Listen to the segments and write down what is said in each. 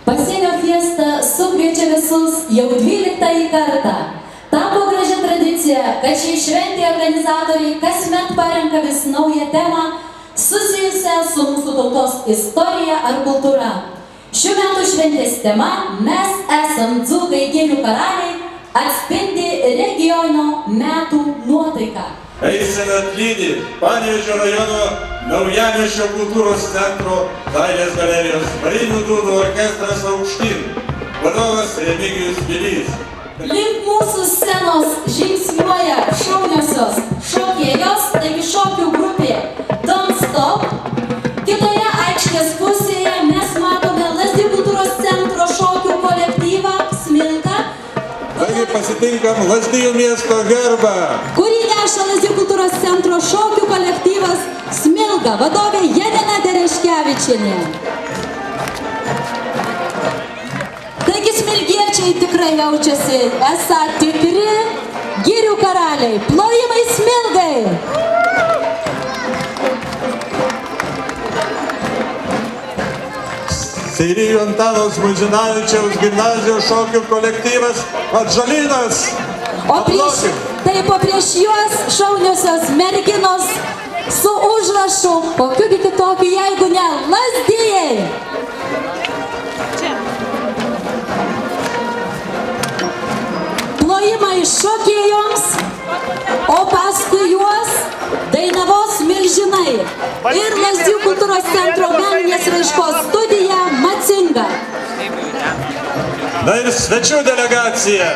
Pasienio fiesta sukviečia visus jau 12 kartą. Tapo gražia tradicija, kad šiai šventė organizatoriai kasmet parenka vis naują temą susijusią su mūsų tautos istorija ar kultūra. Šių metų šventės tema Mes esam dzūkai gėlių karaliai atspindi regiono metų nuotaiką. Eisena atlydi Panevėžio rajono Naujamiesčio kultūros centro dailės galerijos Varinių dūdų orkestras Aukštyn. Vadovas Remigijus Bilys. Link mūsų scenos žingsniuoja šauniosios šokėjos, taigi šokių grupė Don't Stop. Kitoje aikštės pusėje mes matome Lazdijų kultūros centro šokių kolektyvą Smilka. Taigi pasitinkam Lazdijų miesto herbą, Kurį neša Lazdijų kultūros centro šokių kolektyvas Smilka, vadovė Janina Dereškevičienė. Taigi smilgiečiai tikrai jaučiasi esą tikri girių karaliai. Plojimai Smilgai! Seirijų Antano Smuizinavičiaus gimnazijos šokių kolektyvas Atžalynas. O prieš juos šauniosios merginos su užrašu, kokiu kitokiu, jeigu ne Lazdijai. Plojimai šokėjoms, o paskui juos Dainavos milžinai ir Lazdijų kultūros centro meninės raiškos studija Macinga. Na ir svečių delegacija.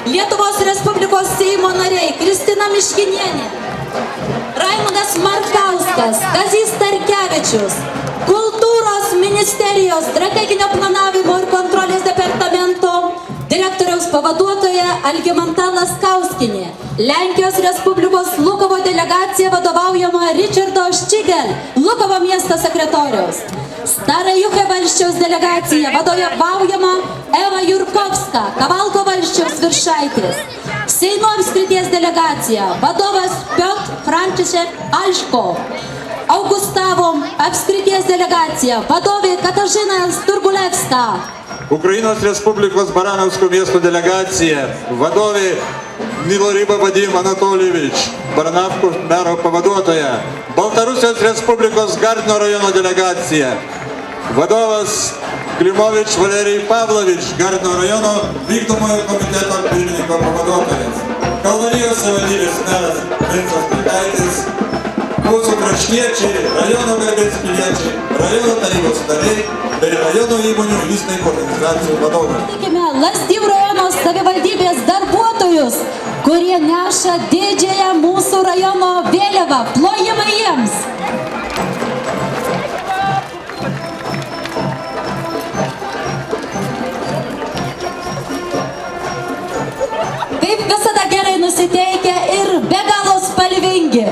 Lietuvos Respublikos Seimo nariai Kristina Miškinienė, Raimundas Markauskas, Kazys Starkevičius, Kultūros ministerijos strateginio planavimo ir kontrolės departamento direktoriaus pavaduotoja Algimanta Laskauskinė, Lenkijos Respublikos Lukovo delegacija vadovaujama Richardo Ščigel, Lukovo miesto sekretoriaus, Starajuche valsčiaus delegacija vadovaujama Eva Jurkovska, Kavalko valsčiaus viršaitės, Seino apskrities delegacija vadovas Piotr Frančišek Alško, Augustavom apskrities delegacija vadovė Katažina Sturgulevska, Ukrainos Respublikos Baranovsko miesto delegacija, vadovė Niloryba Vadim Anatolievič, Baranavko mero pavaduotoja, Baltarusijos Respublikos Gardino rajono delegacija, vadovas Klimovič Valerijai Pavlovič, Gardino rajono vykdomojo komiteto pirmininko pavaduotojas, Kalvarijos savivaldybės meras Vincas Pikaitis, mūsų kraštiečiai, rajono garbės piliečiai, rajono tarybos nariai bei rajono įmonių ir įstaigų organizacijų vadovai. Tikime Lazdijų rajono savivaldybės darbuotojus, kurie neša didžiąją mūsų rajono vėliavą. Plojimai jiems! Kaip visada gerai nusiteikę ir be galo spalvingi.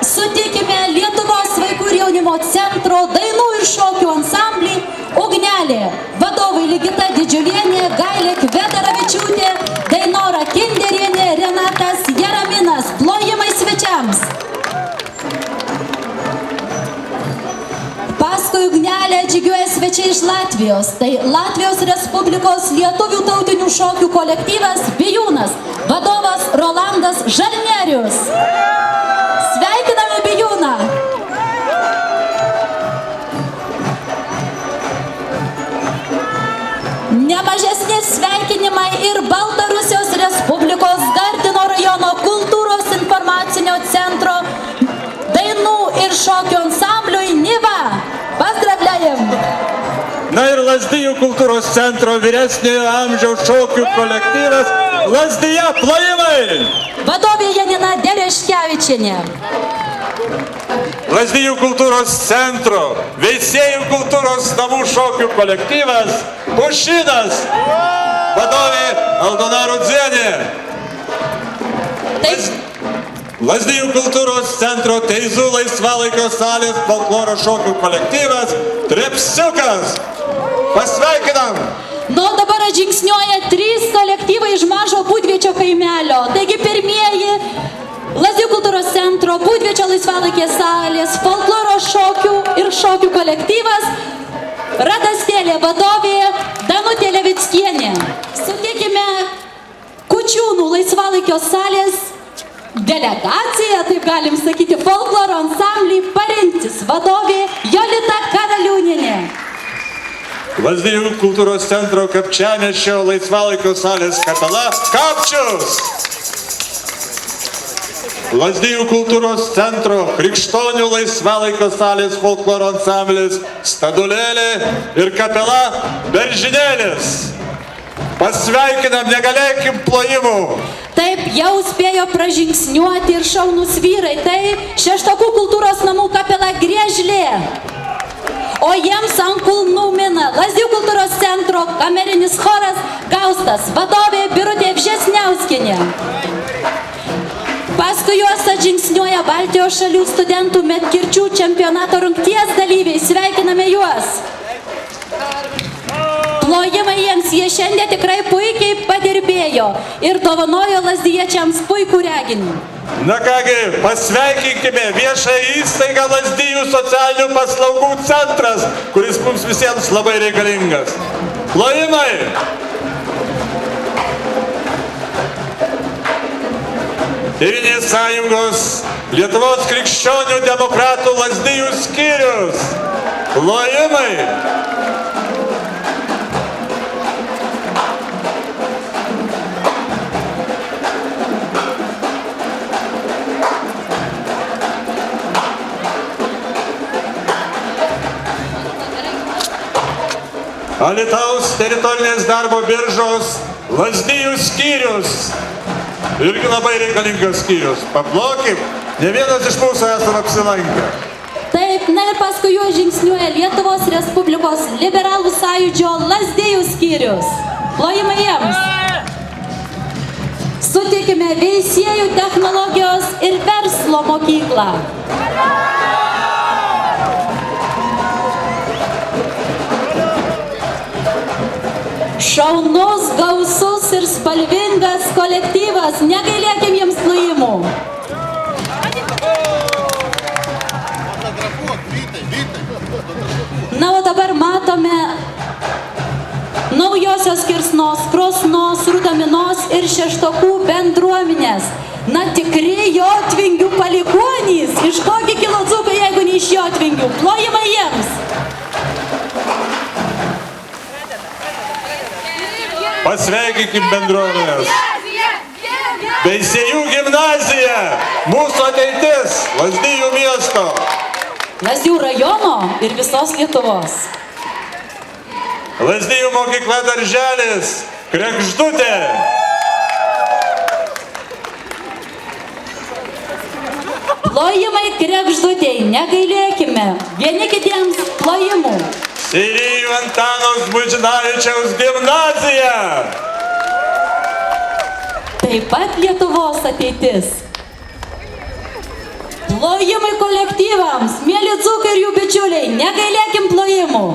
Sutikime Lietuvos vaikų ir jaunimo centro dainų ir šokių ansamblį Ugnelė. Vadovai Ligita Didžiulienė, Gailė Kvedaravičiūtė, Dainora Kinderienė, Renatas Jaraminas. Plojimai svečiams. Paskui Ugnelę žygiuoja svečiai iš Latvijos. Tai Latvijos Respublikos lietuvių tautinių šokių kolektyvas Bijūnas. Vadovas Rolandas Žalnierius. Sveikiname Bijūną! Nemažesni sveikinimai ir Baltarusijos Respublikos Gardino rajono kultūros informacinio centro dainų ir šokių ansambliui Niva. Pozdravляем! Na ir Lazdijų kultūros centro vyresniojo amžiaus šokių kolektyvas Lazdija plojimai! Vadovė Janina Dereškevičienė. Lazdijų kultūros centro Veisiejų kultūros namų šokių kolektyvas Pušinas. Vadovė Aldona Rudzienė. Lazdijų kultūros centro Teizų laisvalaikio salės folkloro šokių kolektyvas Trepsiukas. Pasveikinam! Nu, dabar žingsniuoja 3 kolektyvai iš mažo Būdviečio kaimelio. Taigi pirmieji Subriečio laisvalaikės salės, folkloro šokių ir šokių kolektyvas, Radastėlė vadovė Danutė Levickienė. Sutikime Kučiūnų laisvalaikio salės delegacija, taip galim sakyti, folkloro ansamblį Parintis vadovė Jolita Karaliūnienė. Lazdijų kultūros centro Kapčiamiesčio laisvalaikio salės kapela Kapčius. Lazdijų kultūros centro Krikštonių laisvalaikio salės folkloro ansamblis Stadulėlė ir kapela Beržinėlis. Pasveikinam, negalėkim plojimų. Taip, jau spėjo pražingsniuoti ir šaunus vyrai. Tai Šeštokų kultūros namų kapela Griežlė. O jiems ant kulnų mina Lazdijų kultūros centro kamerinis choras Gaustas, vadovė Birutė Vžesniauskienė. Paskui juos atžingsniuoja Baltijos šalių studentų medkirčių čempionato rungties dalyviai. Sveikiname juos. Plojimai jiems, jie šiandien tikrai puikiai padirbėjo ir dovanojo lazdijiečiams puikų reginį. Na kągi, pasveikinkime viešąją įstaigą Lazdijų socialinių paslaugų centras, kuris mums visiems labai reikalingas. Plojimai! Tėvynės sąjungos Lietuvos krikščionių demokratų Lazdijų skyrius. Plojimai! Alytaus teritorinės darbo biržos Lazdijų skyrius. Irgi labai reikalingas skyrius. Paplokim, ne vienas iš mūsų esame apsilankę. Taip, na ir paskui juos žingsniuoja Lietuvos Respublikos liberalų sąjūdžio Lazdijų skyrius. Plojimai jiems. Sutikime Veisiejų technologijos ir verslo mokyklą. Šaunus, gausus ir spalvingas kolektyvas. Negailėkim jiems plojimų. Na, o dabar matome Naujosios Kirsnos, Krosnos, Rudaminos ir Šeštokų bendruomenės. Na, tikri Jotvingių palikuonys. Iš kokį kilo dzūkai, jeigu ne iš Jotvingių? Plojimai jiems. Pasveikinkim bendruomenės. Veisiejų gimnazija, mūsų ateitis, Lazdijų miesto. Lazdijų rajono ir visos Lietuvos. Lazdijų mokykla darželis, Kregždutė. Plojimai Kregždutei, negailėkime. Vieni kitiems plojimų. Seirijų Antano Žmuidzinavičiaus gimnazija. Taip pat Lietuvos ateitis. Plojimai kolektyvams, mėly dzūkai ir jų bičiuliai, negailėkim plojimų.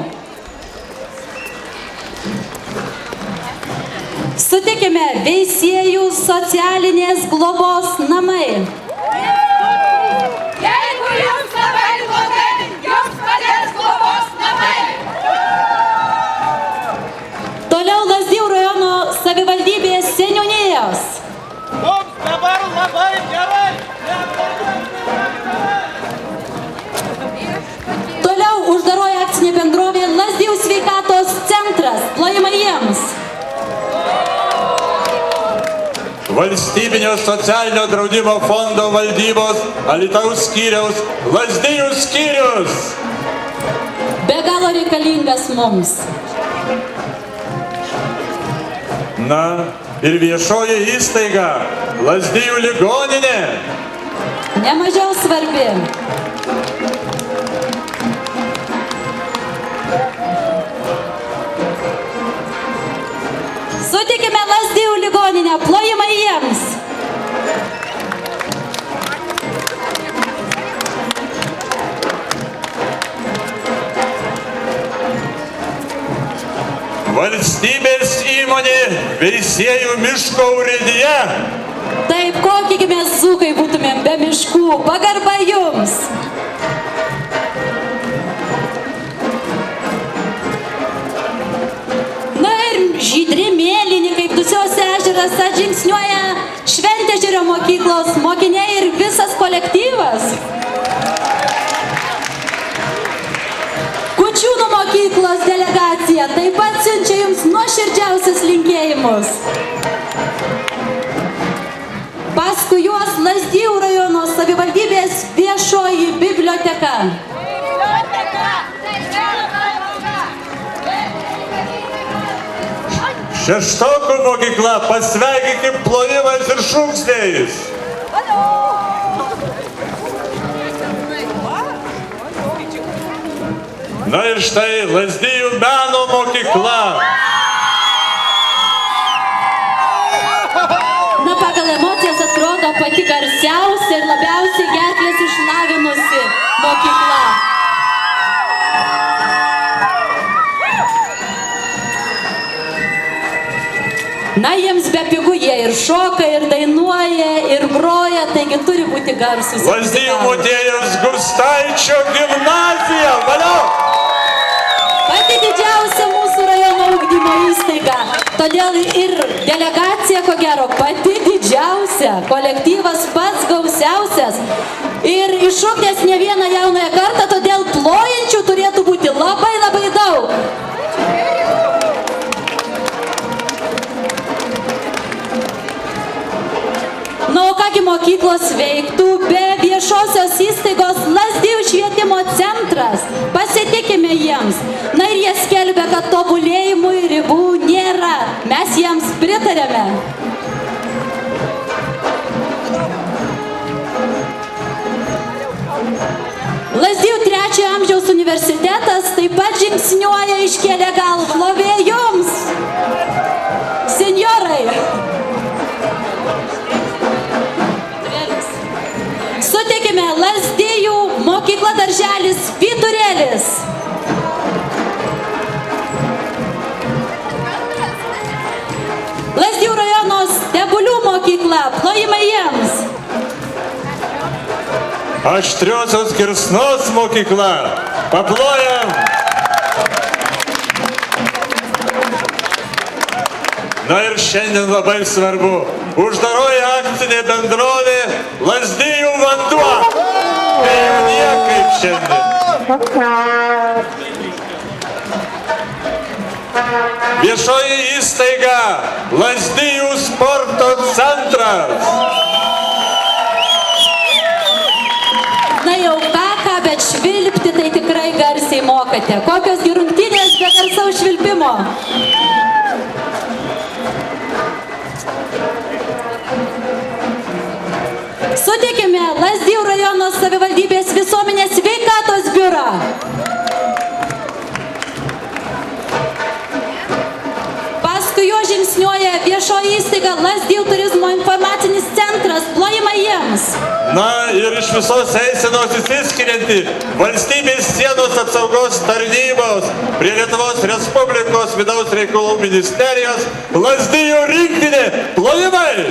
Sutikime Veisiejų socialinės globos namai. Jeigu jums labai blogai, jums padės globos namai. Toliau Lazdijų rajono savivaldybės seniūnijos. Mums dabar labai gerai. Toliau uždaroji akcinė bendrovė Lazdijų sveikatos centras. Plojimai jiems. Valstybinio socialinio draudimo fondo valdybos Alytaus skyriaus Lazdijų skyrius. Be galo reikalingas mums. Na ir viešoji įstaiga Lazdijų ligoninė. Nemažiau svarbi. Sutikime Lazdijų ligoninę, plojimai jiems. Valstybės įmonė Veisiejų miško urėdija. Taip, kokie mes dzūkai būtumėm be miškų. Pagarba jums. Pociaus ežeras atžingsniuoja Šventežerio mokyklos mokiniai ir visas kolektyvas. Kučiūnų mokyklos delegacija taip pat siunčia jums nuoširdžiausius linkėjimus. Paskui juos Lazdijų rajono savivaldybės viešoji biblioteka. Šeštokų mokykla, pasveikinkim plojimais ir šūksniais. Na ir štai Lazdijų meno mokykla. Na, pagal emocijas atrodo pati garsiausia ir labiausiai gerklės išlavinusi mokykla. Na, jiems be pigų jie ir šoka, ir dainuoja, ir groja, taigi turi būti garsus. Lazdijų motiejaus Gustaičio gimnazija. Valio! Pati didžiausia mūsų rajono ugdymo įstaiga. Todėl ir delegacija, ko gero, pati didžiausia. Kolektyvas pats gausiausias. Ir iššūkęs ne vieną jaunąją kartą, todėl plojančių turėtų būti labai labai daug. Na, o kągi mokyklos veiktų be viešosios įstaigos Lazdijų švietimo centras. Pasitikime jiems. Na ir jie skelbia, kad tobulėjimui ribų nėra. Mes jiems pritarėme. Lazdijų 3 amžiaus universitetas taip pat žingsniuoja, iškėlė galvą. Šlovė jums, senjorai. Sutikime Lazdijų mokykla darželis Vyturėlis. Lazdijų rajono Stebulių mokykla. Plojimai jiems. Aštriosios Kirsnos mokykla. Paplojam. Na ir šiandien labai svarbu. Uždaroji akcinė bendrovė Lazdijų vanduo. Tai jau niekaip šiandien. Viešoji įstaiga Lazdijų sporto centras. Na jau ką, bet švilpti tai tikrai garsiai mokate. Kokios gi rungtynės be garsaus švilpimo. Sutikime Lazdijų rajono savivaldybės visuomenės sveikatos biurą. Paskui jo žingsniuoja viešoji įstaiga Lazdijų turizmo informacinis centras. Plojimai jiems. Na ir iš visos eisenos įsiskirianti Valstybės sienos apsaugos tarnybos prie Lietuvos Respublikos vidaus reikalų ministerijos Lazdijų rinktinė. Plojimai!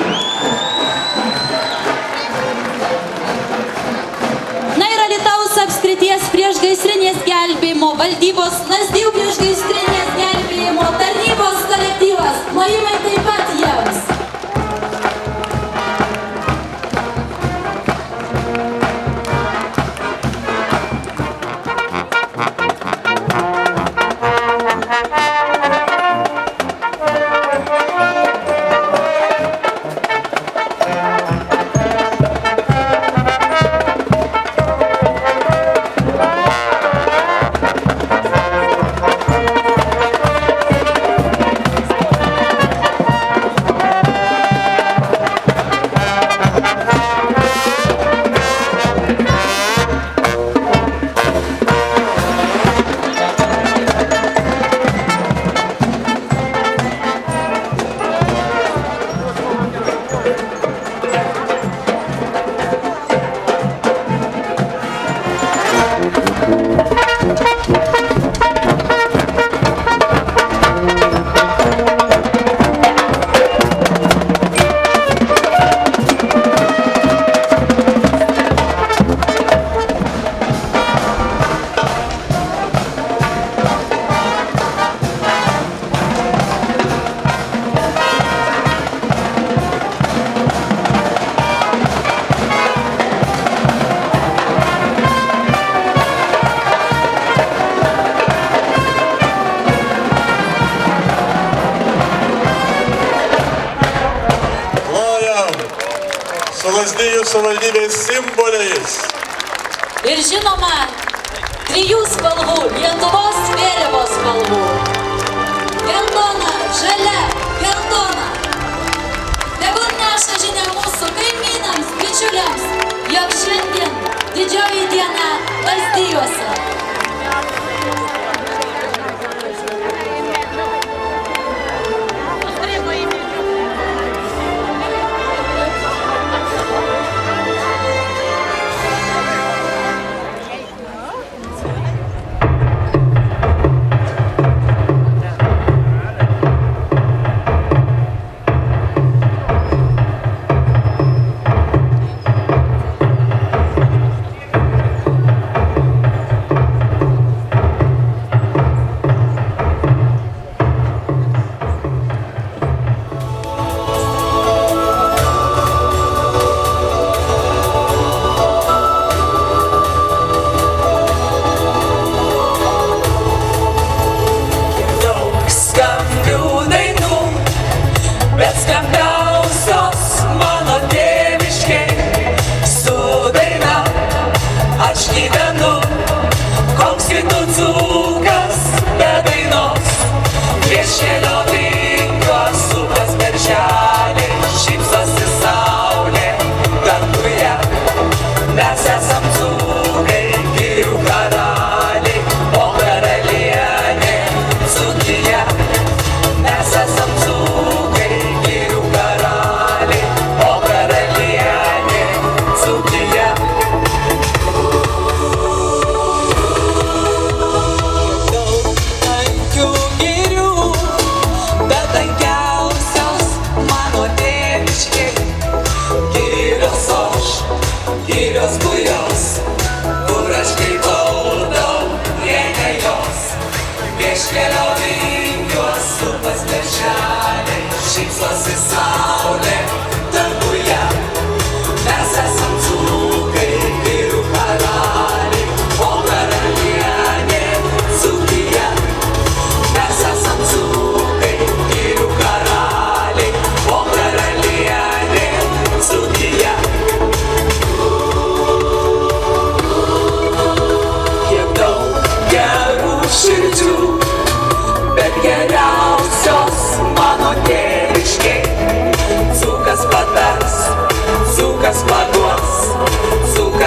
Na ir Alytaus apskrities priešgaisrinės gelbėjimo valdybos Lazdijų priešgaisrinės gelbėjimo tarnybos kolektyvas. Plojimai taip pat jiems. Lazdijų savivaldybės simboliais. Ir žinoma, 3 spalvų Lietuvos vėliavos spalvų. Geltona, žalia, geltona. Tegul neša žinia mūsų kaimynams, bičiuliams, jog šiandien didžioji diena Lazdijuose.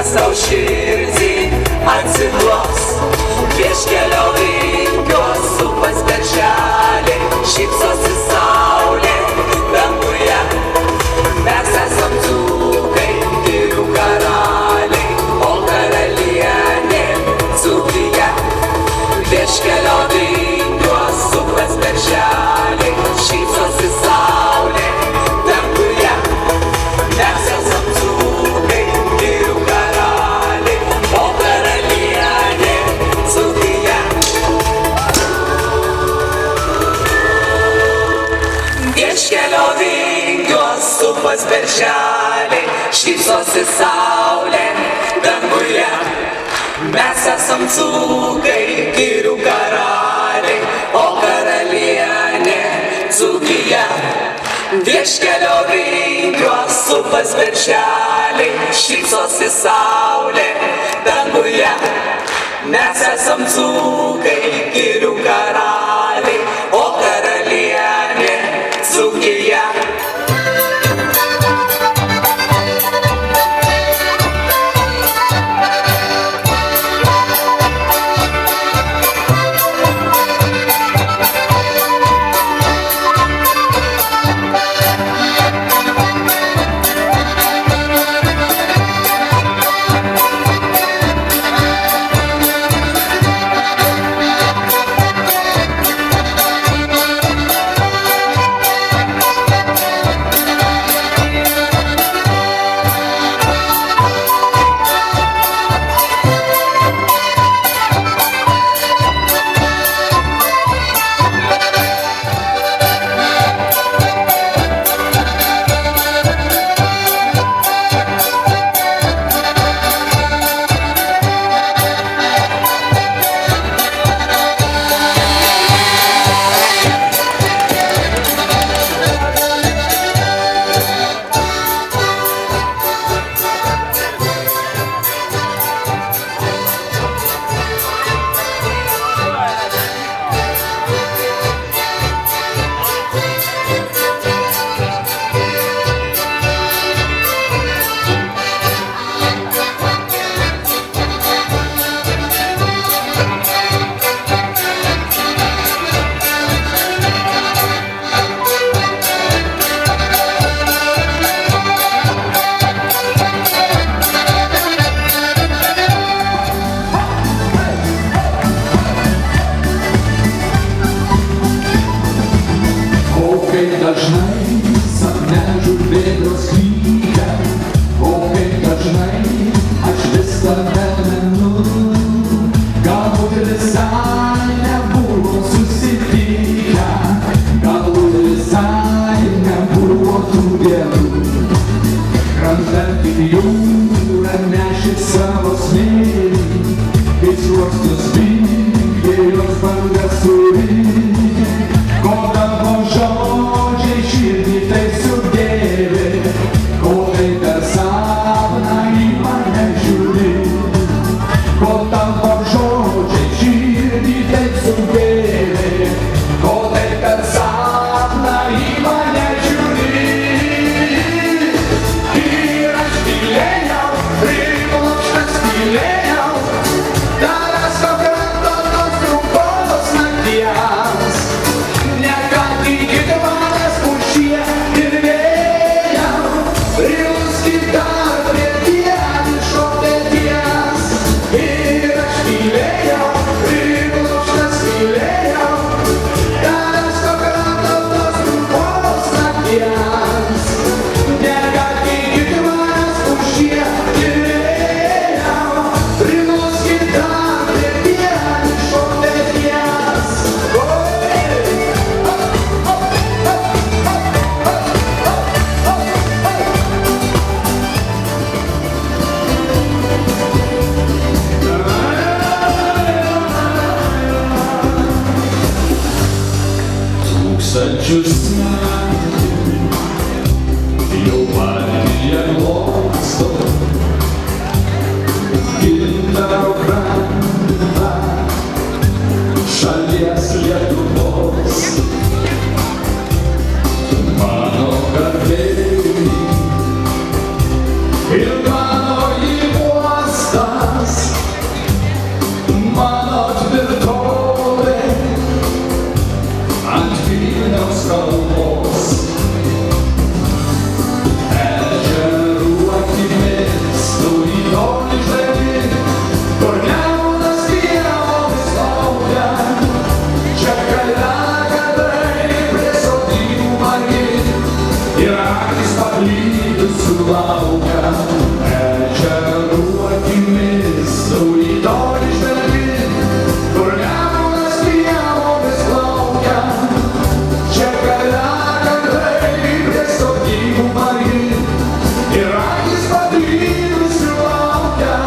Sau širdį atsiduos, vieškelio vingiuos supas berželiai, šypsosi saulė danguje. Mes esam dzūkai, girių karaliai, o karalienė Dzūkija. Vieškelio vingiuos supas berželiai, šypsosi saulė danguje. Mes esam dzūkai, girių karaliai, o karalienė Dzūkija. Vieškelio vingiuos supas berželiai, šypsosi saulė danguje. Mes esam dzūkai, girių karaliai, o karalienė Dzūkija. Vieškelio vingiuos supas berželiai, šypsosi saulė danguje. Mes esam dzūkai, girių karaliai, o karalienė Dzūkija. Mečius metį, jau partija glosto, gintaro krantą šalies Lietuvos. Mano garbėj ir mano uostas, mano tvirtovė ant Vilniaus kalvos. Ežerų akimis turi toli žvelgi, kur Nemunas pievomis plaukia. Čia kaliagadrai prie sodybų margi ir akys paklydusių laukia. Ežerų akimis turi toli žvelgi, kur Nemunas pievomis plaukia. Čia kaliagadrai prie sodybų margi ir akys paklydusių laukia.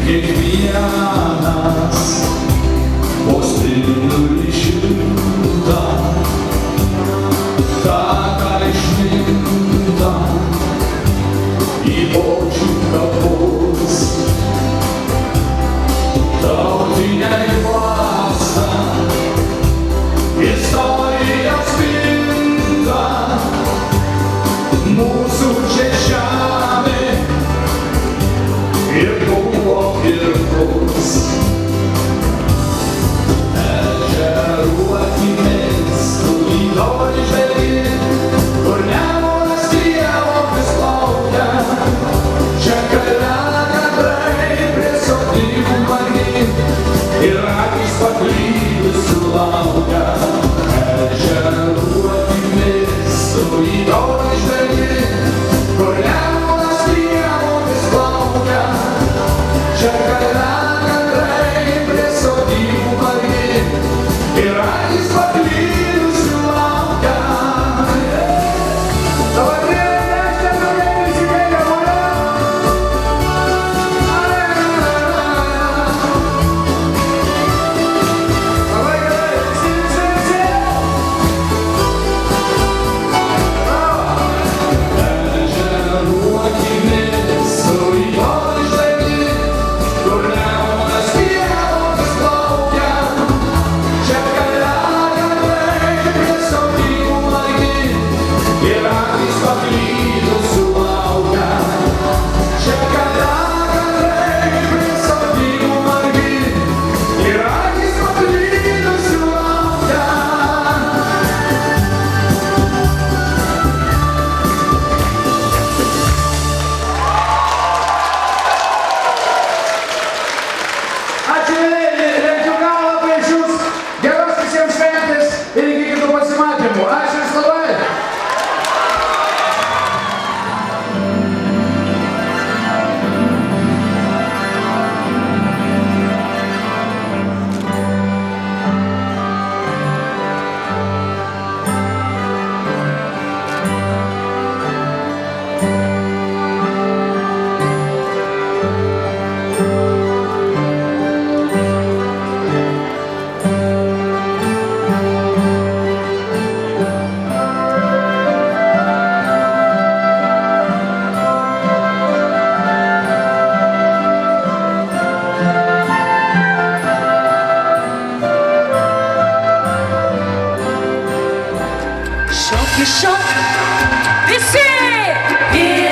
Kiekvienas vos pilnai šimtą, tą ką išminta į bočių kapus. Tautiniai vlasta, istorijos pinta, mūsų čia žemė ir buvo ir bus. Ežerų akimis turi toli žvelgi, kur Nemunas pievomis plaukia. Čia kaliagadrai prie sodybų margi ir akys paklydusių laukia. Ežerų akimis turi toli žvelgi, kur Nemunas pievomis plaukia. Čia kaliagadrai prie sodybų margi ir akys paklydusių laukia. Dabar nereiškia, kurie nesikeikia mane. Labai gerai, visi. Ežerų akimis turi toli žvelgi, kur Nemunas pievomis plaukia. Čia kaliagadrai prie sodybų margi ir akys paklydusių laukia. Čia kaliagadrai prie sodybų margi ir akys paklydusių laukia. Ačiū, lenkiu galvą prieš jūs. Geros visiems šventės ir iki kitų pasimatymų. Ačiū Jums labai. Šok, visi!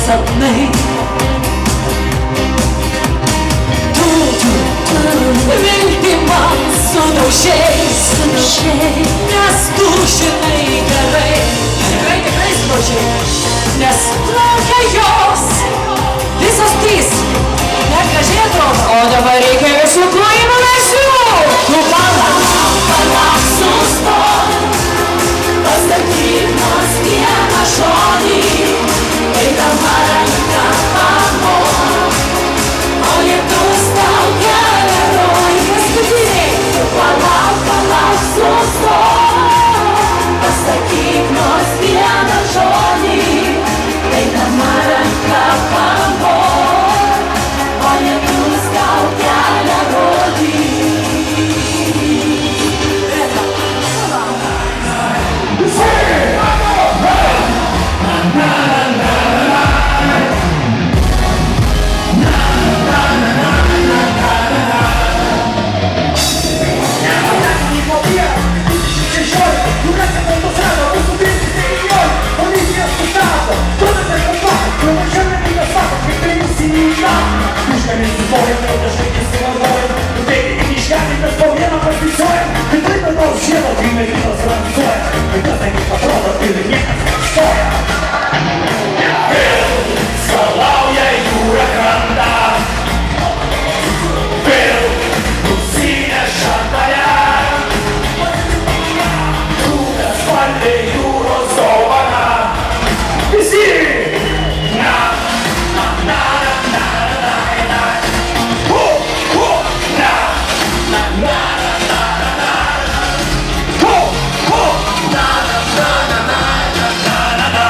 sapnai. Viltį man sudaužei, nes tu žinai gerai, tikrai sudaužei, nes laukia jos, visos trys, negražiai atrodo, o dabar reikia visų klojimų versijų. Tu palauk, sustok, pasakyk nors vieną žodį, eidama ranka pamok, o lietus tau kelia rojį. Paskutiniai, tu palauk, sustok, pasakyk nors vieną žodį, eidama ranka pamok, o lietus tau kelia rojį. Skalauja jūra krantą, vėl nusineša tave, spalvė jūros dovana. Visi! Na, na, na, na, na, na, na. Ho, ho, na, na, na, na, na, na. Ho, ho, na, na, na, na, na, na, na, na.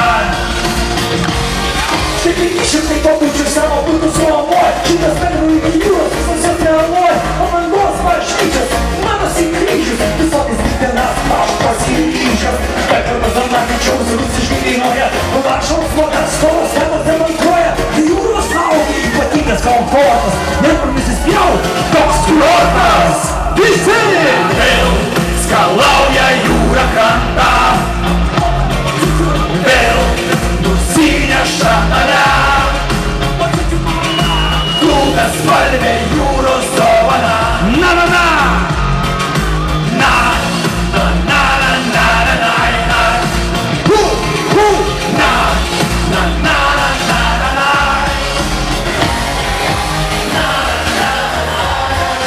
Štai papučiu savo būtų su amoj, šitas bendrų iki jūros, visos neamoj, o mangos bažnyčios, manosi kryžius, visokias dienas, paštas kryžius, kaip ir Bazanavičiaus rusiškai dainuoja, o Varšuvos mokas skolos temas demonstruoja, jūros laukia ypatingas komfortas, niekur nesispjaut, toks kurortas. Visi vėl skalauja jūra krantą, vėl nusineša tave. Spalvė jūros dovana. Na, na, na. Na, na, na, na, na, na, na, na. Hu, hu. Na, na, na, na, na, na, na. Na, na, na,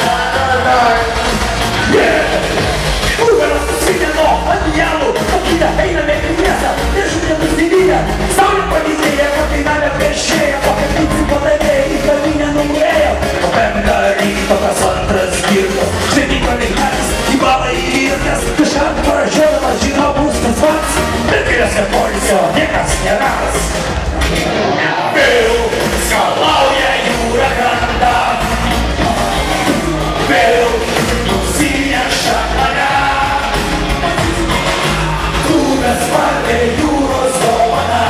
na, na, na. Yeah. Números susidėlio adijalo, pakyda einame į miestą, nežiūrėtus didyje, saulė pavyzdėje, kokainavę priešėje, kokią pizį padavėję į kavinę numrėjo, o penga ryto kas antras girtas, žemyko veiklas, į balą įvirtas, kažkam paražiodamas žino bus tas pats, bet grėsia policio niekas neras. Vėl skalauja jūra krantą, vėl nusineša tave. Spalvė jūros dovana.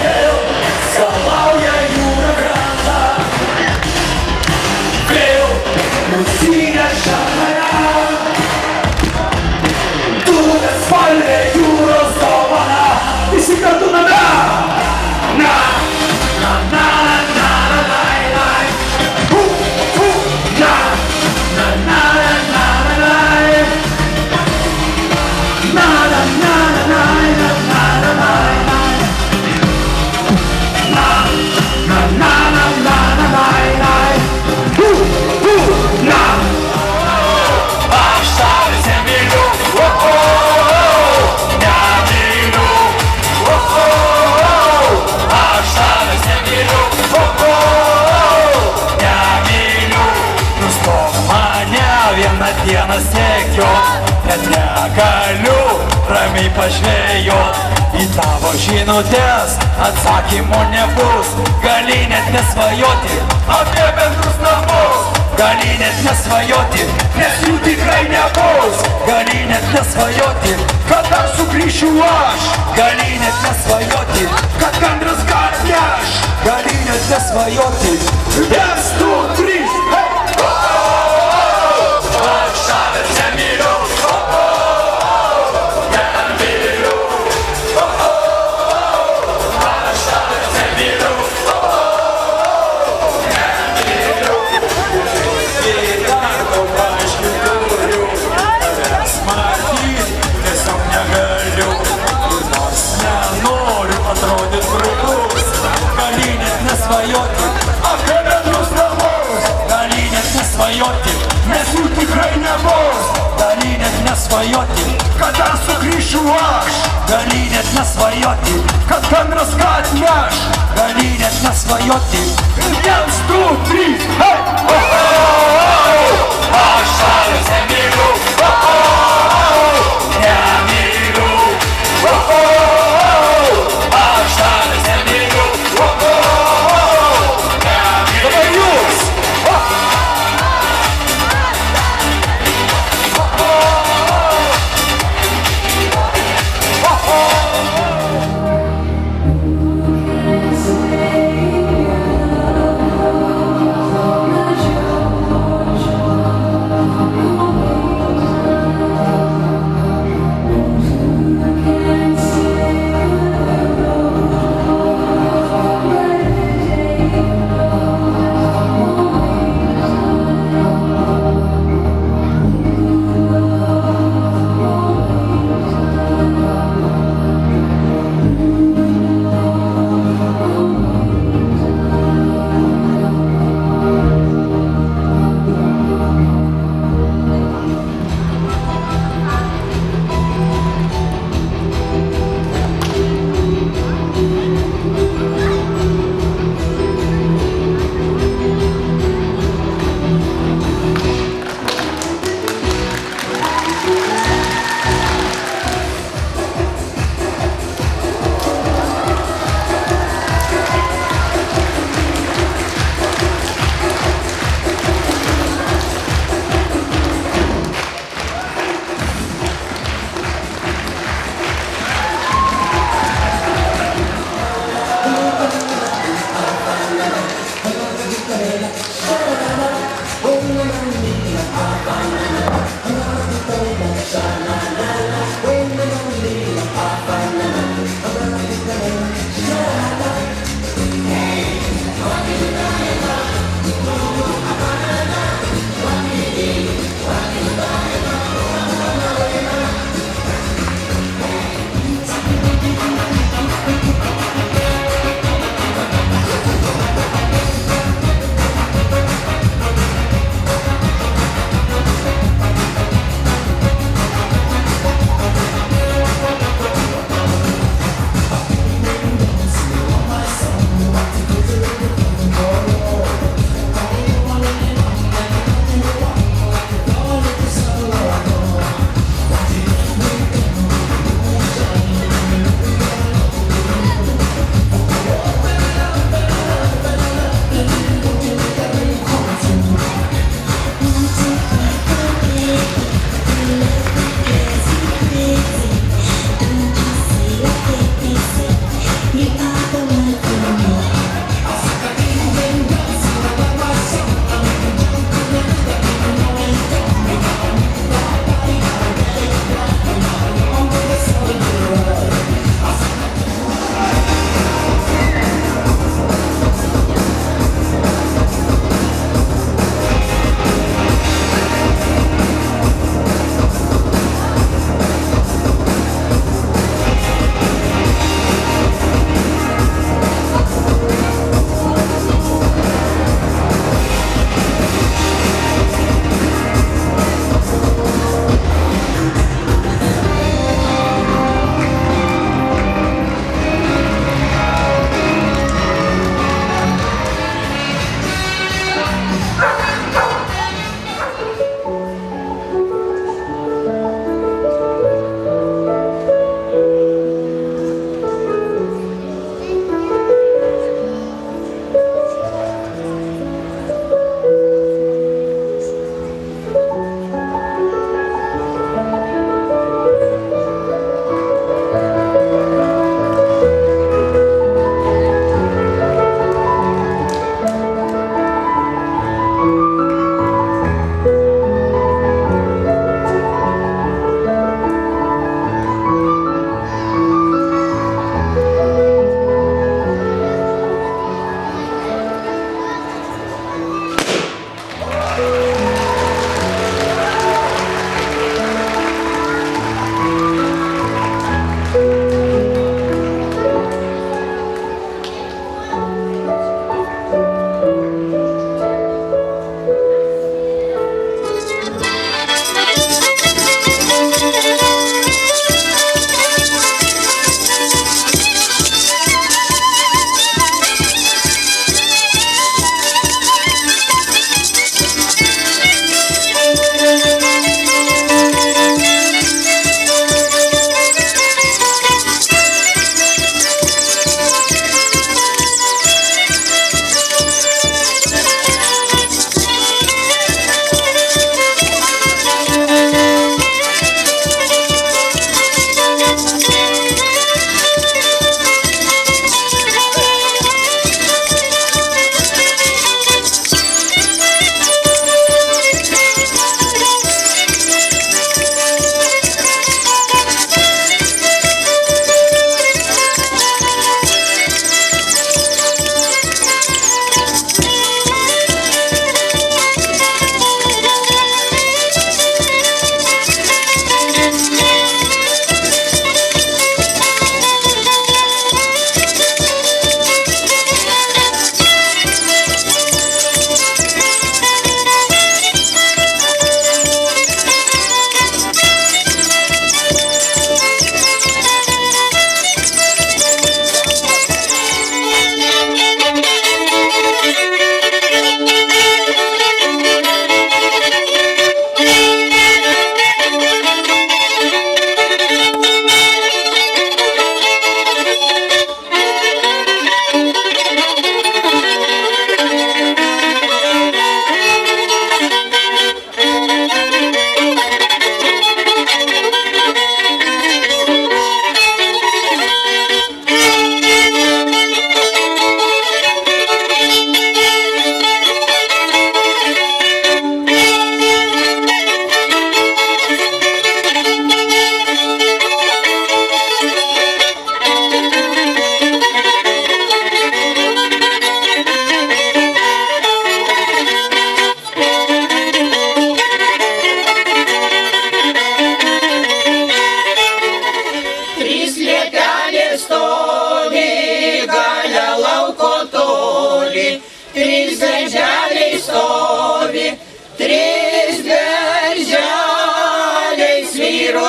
Vėl skalauja jūra krantą, vėl nusineša tave. Spalvė jūros dovana. Visi kartu name. Na, na, na, na, na, na, na. Hu, hu, na, na, na, na, na, na. Na, na, na, na, na, na, na, na, na. Na, na, na, na, na, na, na, na. Hu, hu, na. Aš tavęs nemyliu, nemyliu, aš tavęs nemyliu, nemyliu. Nustok mane vieną dieną sekiot, net negaliu ramiai pažvėjot. Į tavo žinutės atsakymų nebus, gali net nesvajoti apie bendrus namus. Gali net nesvajoti, nes jų tikrai nebus. Gali net nesvajoti, kad dar sugrįšiu aš. Gali net nesvajoti, kad bendras gali neš. Gali net nesvajoti, 1, 2, 3, hey! Aš tavęs nemyliu, nemyliu. nesvajoti, kad dar sugrįšiu aš. Gali net nesvajoti, kad bendras ką atneš. Gali net nesvajoti. 1, 2, 3, hei! Aš tavęs nemyliu, nemyliu. Aš tavęs nemyliu, nemyliu. Dabar jūs!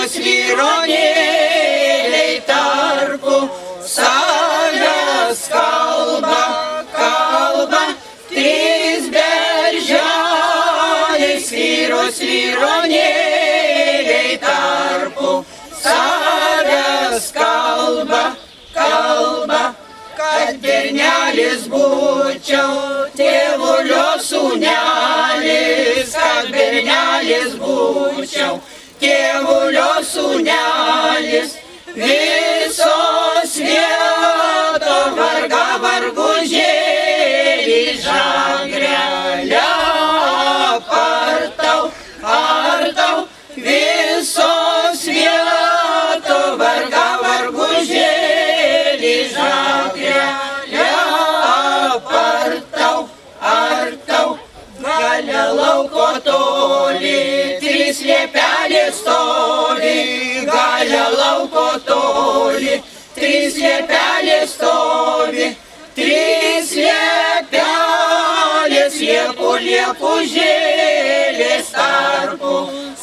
vyros vyronėliai tarpu savęs kalba, kalba, trys berželiais vyros vyronėliai tarpu savęs kalba, kalba, kad bernelis būčiau, tėvulio sūnelis, kad bernelis būčiau, tėvulio sūnelis, viso svieto varga vargužėlį žagrelę partau, partau, viso svieto varga vargužėlį žagrelę partau, partau, gale lauko toli, trys liepelės stovi, gale lauko toli, trys liepelės stovi, trys liepelės liepų liepužėlės tarpu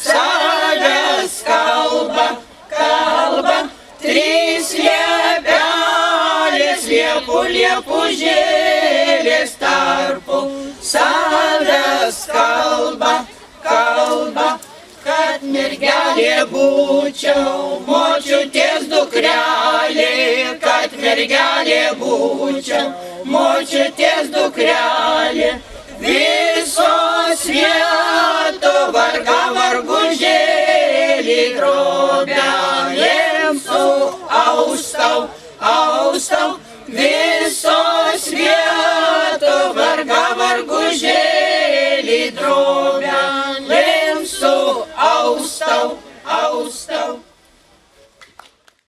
savęs kalba, kalba, trys liepelės liepų liepužėlės tarpu savęs kalba, kalba, kad mergelė būčiau, močiutės dukrelė, kad mergelė būčiau, močiutės dukrelė, viso svieto varga vargužėlį drobelėm su austau, austau,